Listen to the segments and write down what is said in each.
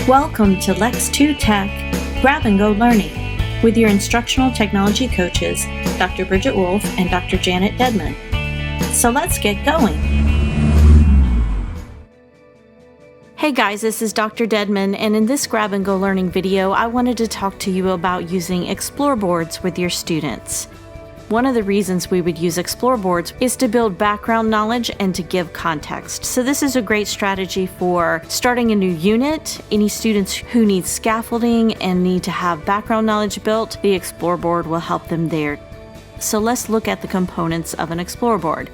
Welcome to Lex 2 Tech Grab and Go Learning with your instructional technology coaches, Dr. Bridget Wolf and Dr. Janet Dedman. So let's get going. Hey guys, this is Dr. Dedman, and in this Grab and Go Learning video, I wanted to talk to you about using Explore boards with your students. One of the reasons we would use Explore boards is to build background knowledge and to give context. So this is a great strategy for starting a new unit. Any students who need scaffolding and need to have background knowledge built, the Explore board will help them there. So let's look at the components of an Explore board.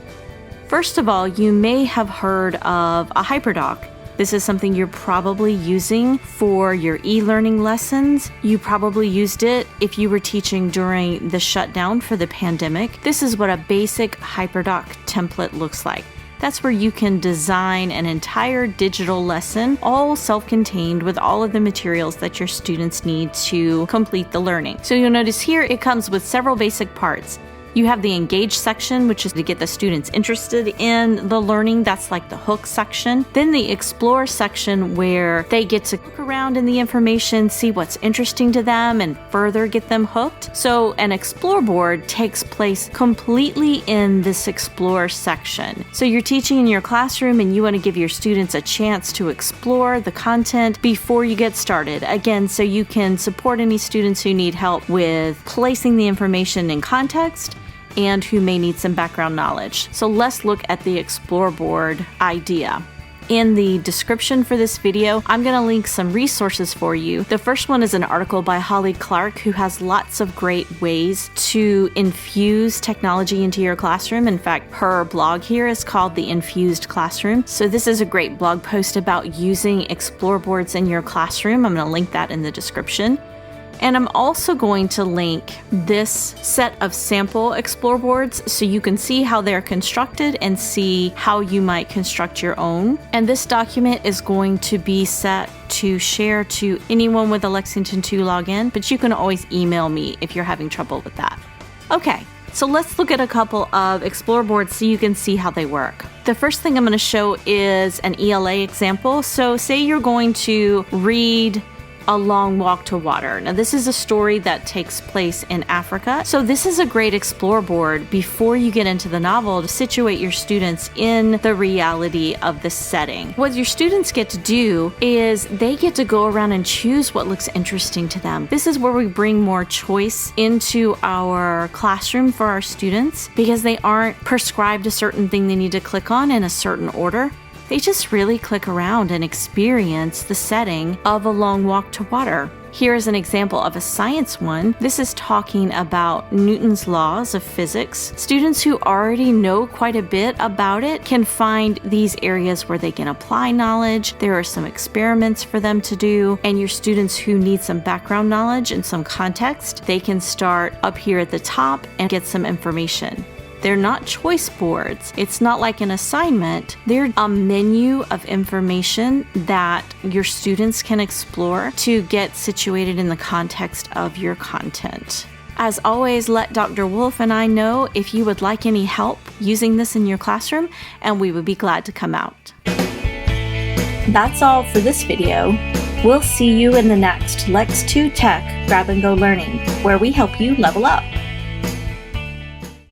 First of all, you may have heard of a HyperDoc. This is something you're probably using for your e-learning lessons. You probably used it if you were teaching during the shutdown for the pandemic. This is what a basic HyperDoc template looks like. That's where you can design an entire digital lesson, all self-contained with all of the materials that your students need to complete the learning. So you'll notice here it comes with several basic parts. You have the Engage section, which is to get the students interested in the learning. That's like the hook section. Then the Explore section, where they get to look around in the information, see what's interesting to them, and further get them hooked. So an Explore board takes place completely in this Explore section. So you're teaching in your classroom and you want to give your students a chance to explore the content before you get started. Again, so you can support any students who need help with placing the information in context and who may need some background knowledge. So let's look at the Explore board idea. In the description for this video, I'm going to link some resources for you. The first one is an article by Holly Clark, who has lots of great ways to infuse technology into your classroom. In fact, her blog here is called The Infused Classroom. So this is a great blog post about using Explore boards in your classroom. I'm going to link that in the description. And I'm also going to link this set of sample Explore boards so you can see how they're constructed and see how you might construct your own. And this document is going to be set to share to anyone with a Lexington 2 login, but you can always email me if you're having trouble with that. Okay, so let's look at a couple of Explore boards so you can see how they work. The first thing I'm going to show is an ELA example. So say you're going to read A Long Walk to Water. Now, this is a story that takes place in Africa. So this is a great Explore board before you get into the novel to situate your students in the reality of the setting. What your students get to do is they get to go around and choose what looks interesting to them. This is where we bring more choice into our classroom for our students because they aren't prescribed a certain thing they need to click on in a certain order. They just really click around and experience the setting of A Long Walk to Water. Here is an example of a science one. This is talking about Newton's laws of physics. Students who already know quite a bit about it can find these areas where they can apply knowledge. There are some experiments for them to do. And your students who need some background knowledge and some context, they can start up here at the top and get some information. They're not choice boards. It's not like an assignment. They're a menu of information that your students can explore to get situated in the context of your content. As always, let Dr. Wolf and I know if you would like any help using this in your classroom, and we would be glad to come out. That's all for this video. We'll see you in the next Lex 2 Tech Grab and Go Learning, where we help you level up.